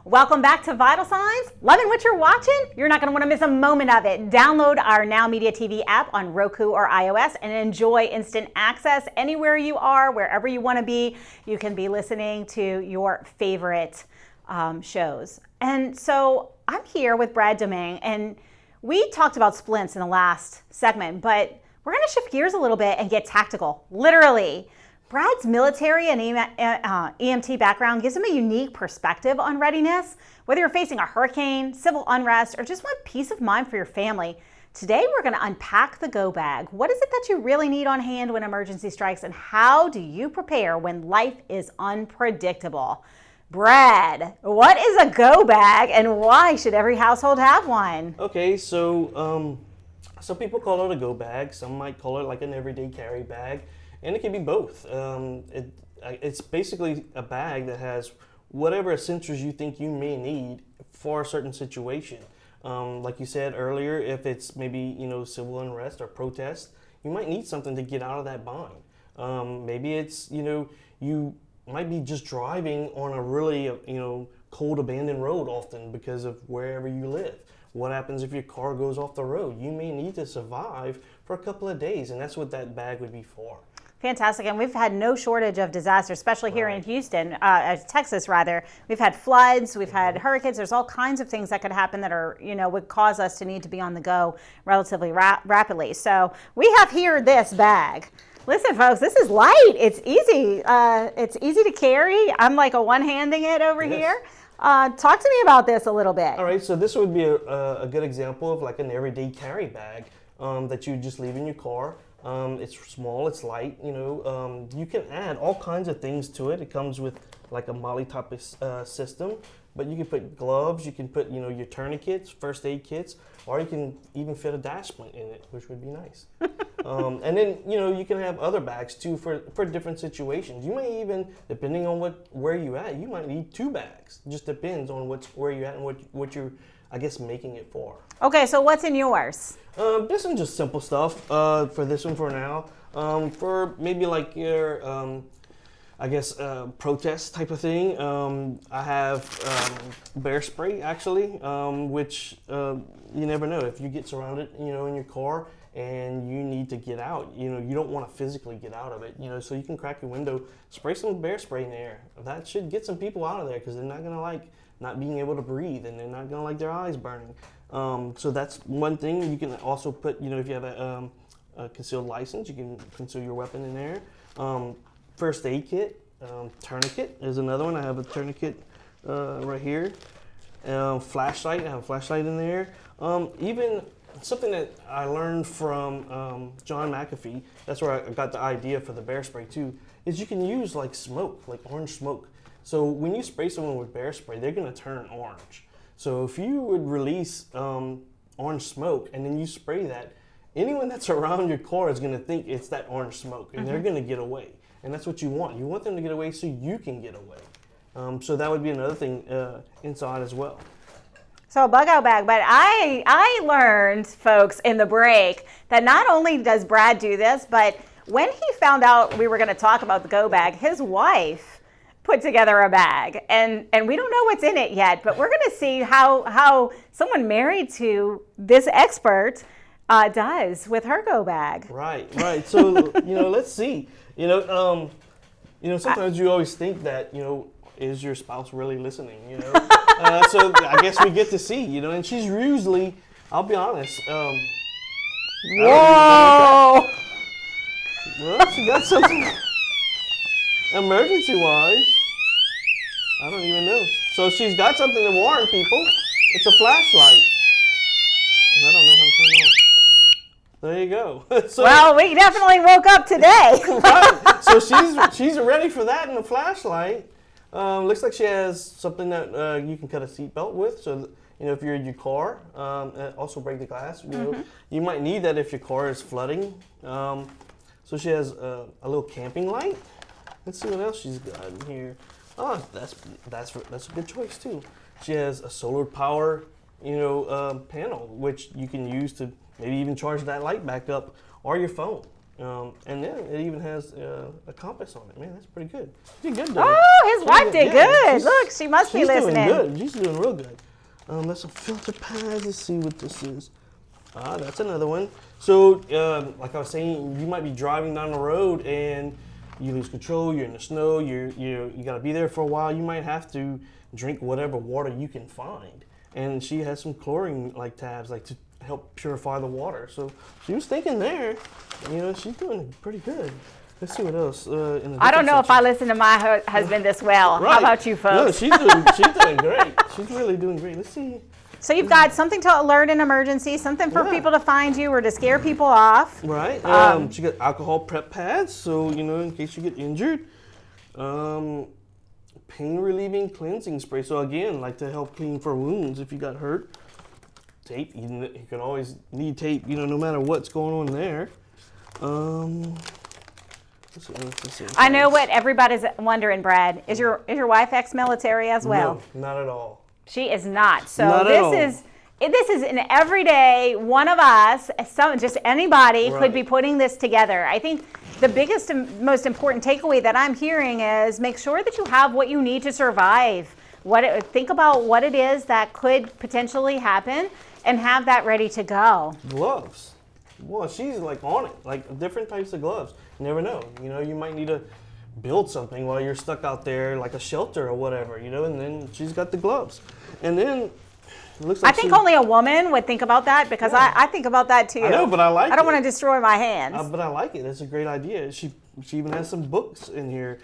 Welcome back to Vital Signs. Loving what you're watching? You're not going to want to miss a moment of it. Download our Now Media TV app on Roku or iOS and enjoy instant access anywhere you are, wherever you want to be. You can be listening to your favorite shows. And so I'm here with Brad Domingue, and we talked about splints in the last segment, but we're going to shift gears a little bit and get tactical, literally. Brad's military and EMT background gives him a unique perspective on readiness. Whether you're facing a hurricane, civil unrest, or just want peace of mind for your family, today we're going to unpack the go bag. What is it that you really need on hand when emergency strikes, and how do you prepare when life is unpredictable? Brad, what is a go bag, and why should every household have one? Okay, so some people call it a go bag. Some might call it like an everyday carry bag. And it can be both. It's basically a bag that has whatever essentials you think you may need for a certain situation. Like you said earlier, if it's maybe civil unrest or protest, you might need something to get out of that bind. Maybe it's you might be just driving on a really cold abandoned road often because of wherever you live. What happens if your car goes off the road? You may need to survive for a couple of days, and that's what that bag would be for. Fantastic, and we've had no shortage of disasters, especially here in Houston, Texas rather. We've had floods, we've had hurricanes. There's all kinds of things that could happen that are, would cause us to need to be on the go relatively rapidly. So we have here this bag. Listen, folks, this is light. It's easy. It's easy to carry. I'm like a one-handing it over here. Talk to me about this a little bit. All right, so this would be a good example of like an everyday carry bag that you just leave in your car. It's small, it's light, you can add all kinds of things to it. It comes with like a MOLLE type of system, but you can put gloves, you can put, your tourniquets, first aid kits, or you can even fit a dash splint in it, which would be nice. And then, you can have other bags too for different situations. You may even, depending on where you're at, you might need two bags. It just depends on where you're at and what you're, I guess, making it for. Okay, so what's in yours? This one's just simple stuff for this one for now. For maybe like your, protest type of thing, I have bear spray actually, which you never know. If you get surrounded, in your car and you need to get out, you don't want to physically get out of it, so you can crack your window, spray some bear spray in there. That should get some people out of there because they're not going to like not being able to breathe, and they're not going to like their eyes burning. So that's one thing. You can also put, if you have a concealed license, you can conceal your weapon in there. First aid kit, tourniquet is another one. I have a tourniquet right here. Flashlight, I have a flashlight in there. Even something that I learned from John McAfee, that's where I got the idea for the bear spray too, is you can use like smoke, like orange smoke. So when you spray someone with bear spray, they're going to turn orange. So if you would release orange smoke and then you spray that, anyone that's around your car is going to think it's that orange smoke, and they're going to get away. And that's what you want. You want them to get away so you can get away. So that would be another thing inside as well. So a bug out bag, but I learned, folks, in the break that not only does Brad do this, but when he found out we were going to talk about the go bag, his wife put together a bag, and we don't know what's in it yet, but we're going to see how someone married to this expert does with her go bag. Right. So let's see. Sometimes you always think that is your spouse really listening? So I guess we get to see. And she's usually, I'll be honest. Whoa! Well, she got something emergency-wise. I don't even know. So she's got something to warn people. It's a flashlight. And I don't know how to turn it off. There you go. So, well, we definitely woke up today. Right. So she's ready for that and a flashlight. Looks like she has something that you can cut a seatbelt with. So if you're in your car, also break the glass. You might need that if your car is flooding. So she has a little camping light. Let's see what else she's got in here. Oh, that's a good choice too. She has a solar power, panel, which you can use to maybe even charge that light back up, or your phone. And then it even has a compass on it. Man, that's pretty good. She did good, though. Oh, his wife did good. she's- Look, she must be She's doing listening. good. She's doing real good. That's some filter pads. Let's see what this is. That's another one. So, like I was saying, you might be driving down the road and you lose control. You're in the snow. You got to be there for a while. You might have to drink whatever water you can find. And she has some chlorine like tabs like to help purify the water. So she was thinking there. She's doing pretty good. Let's see what else. I don't know if I listen to my husband this well. Right. How about you No, folks? she's doing great. She's really doing great. Let's see. So you've got something to alert an emergency, something for Yeah. people to find you or to scare people off. Right. She got alcohol prep pads, so in case you get injured. Pain relieving cleansing spray. So again, like to help clean for wounds if you got hurt. Tape. You can always need tape. No matter what's going on there. Let's see. I know what everybody's wondering, Brad. Is your wife ex-military as well? No, not at all. She is not. So Not at all. this is an everyday one of us. Just anybody could Right. be putting this together. I think the biggest and most important takeaway that I'm hearing is make sure that you have what you need to survive. Think about what it is that could potentially happen and have that ready to go. Gloves. Well, she's like on it, like different types of gloves. You never know. You might need to build something while you're stuck out there, like a shelter or whatever, and then she's got the gloves. And then it looks like I think only a woman would think about that because Yeah. I think about that too. I know, but I like I don't it. want to destroy my hands. But I like it. It's a great idea. She even has some books in here,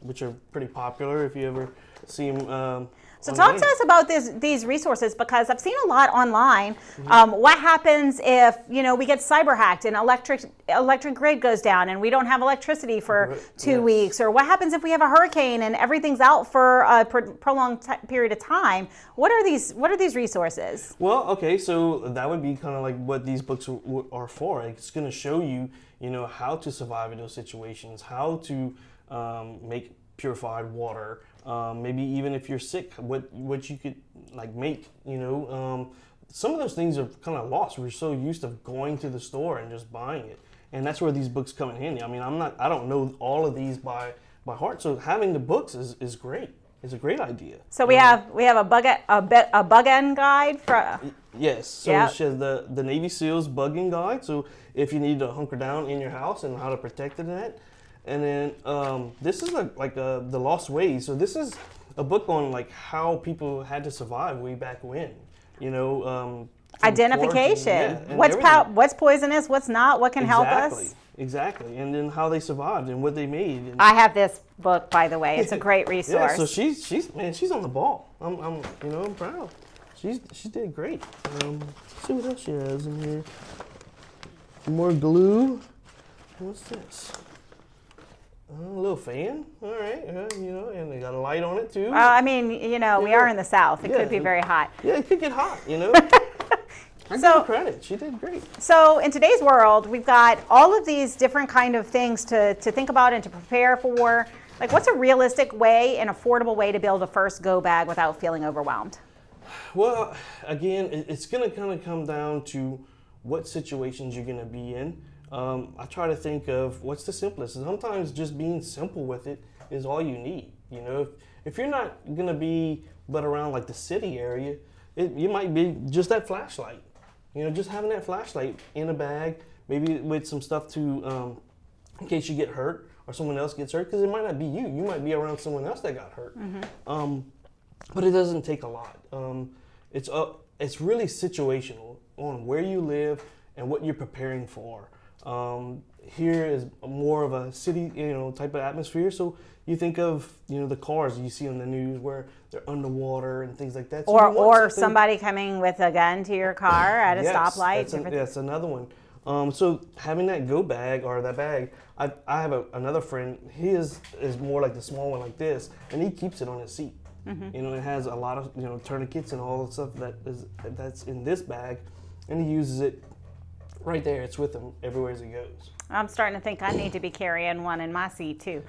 which are pretty popular if you ever see them. So talk to us about these resources because I've seen a lot online. What happens if we get cyber hacked and electric grid goes down and we don't have electricity for 2 weeks? Or what happens if we have a hurricane and everything's out for a prolonged period of time? What are these resources? Well, okay, so that would be kind of like what these books are for. It's going to show you, how to survive in those situations, how to make purified water. Maybe even if you're sick, what you could make. Some of those things are kind of lost. We're so used to going to the store and just buying it, and that's where these books come in handy. I mean, I don't know all of these by heart, so having the books is great. It's a great idea. So we have a bug end guide for. Yes, so Yep. she has the Navy SEALs bugging guide. So if you need to hunker down in your house and how to protect it in it. And then this is the Lost Ways. So this is a book on how people had to survive way back when. Identification. and What's poisonous? What's not? What can help us? Exactly. And then how they survived and what they made. And I have this book, by the way. It's a great resource. yeah, so she's on the ball. I'm proud. She did great. Let's see what else she has in here. More glue. What's this? A little fan, all right, and they got a light on it too. We are in the South. It could be very hot. Yeah, it could get hot, I give her credit. She did great. So in today's world, we've got all of these different kind of things to think about and to prepare for. What's a realistic way, an affordable way to build a first go bag without feeling overwhelmed? Well, again, it's going to kind of come down to what situations you're going to be in. I try to think of what's the simplest. And sometimes just being simple with it is all you need. If you're not going to be but around the city area, you might be just that flashlight. Just having that flashlight in a bag, maybe with some stuff to, in case you get hurt or someone else gets hurt, because it might not be you. You might be around someone else that got hurt. Mm-hmm. But it doesn't take a lot. It's really situational on where you live and what you're preparing for. Here is more of a city, type of atmosphere. So you think of, the cars you see on the news where they're underwater and things like that. So or somebody coming with a gun to your car at a stoplight. That's another one. So having that go bag or that bag, I have another friend. He is more like the small one like this, and he keeps it on his seat. Mm-hmm. It has a lot of tourniquets and all the stuff that's in this bag, and he uses it right there. It's with him everywhere as he goes. I'm starting to think I need to be carrying one in my seat too.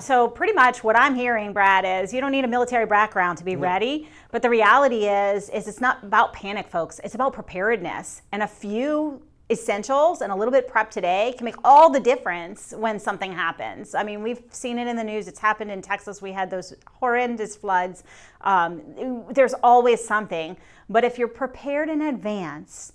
So pretty much what I'm hearing, Brad, is you don't need a military background to be ready. But the reality is it's not about panic, folks. It's about preparedness. And a few essentials and a little bit prep today can make all the difference when something happens. I mean, we've seen it in the news. It's happened in Texas. We had those horrendous floods. There's always something. But if you're prepared in advance,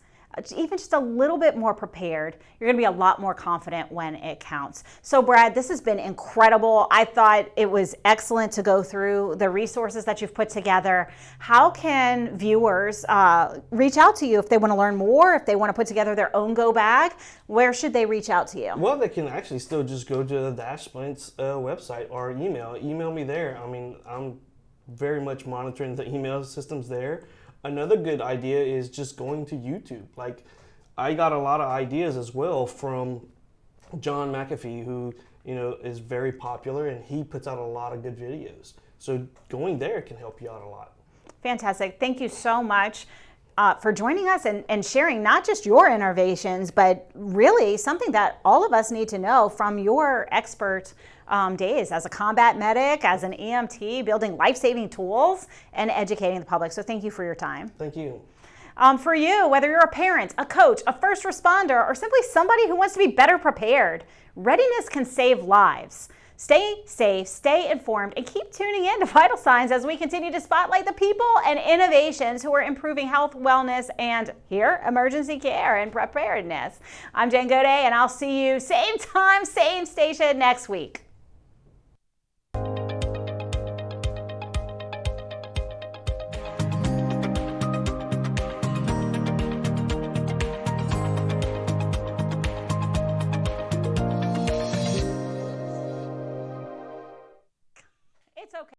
even just a little bit more prepared, you're going to be a lot more confident when it counts. So Brad, this has been incredible. I thought it was excellent to go through the resources that you've put together. How can viewers reach out to you if they want to learn more, if they want to put together their own go bag? Where should they reach out to you? Well, they can actually still just go to the Splints website or email me there. I mean, I'm very much monitoring the email systems there. Another good idea is just going to YouTube. Like, I got a lot of ideas as well from John McAfee, who, you know, is very popular, and he puts out a lot of good videos. So going there can help you out a lot. Fantastic. Thank you so much for joining us and sharing not just your innovations, but really something that all of us need to know from your expert days as a combat medic, as an EMT, building life-saving tools and educating the public. So thank you for your time. Thank you. For you, whether you're a parent, a coach, a first responder, or simply somebody who wants to be better prepared, readiness can save lives. Stay safe, stay informed, and keep tuning in to Vital Signs as we continue to spotlight the people and innovations who are improving health, wellness, and here, emergency care and preparedness. I'm Jen Goday, and I'll see you same time, same station next week.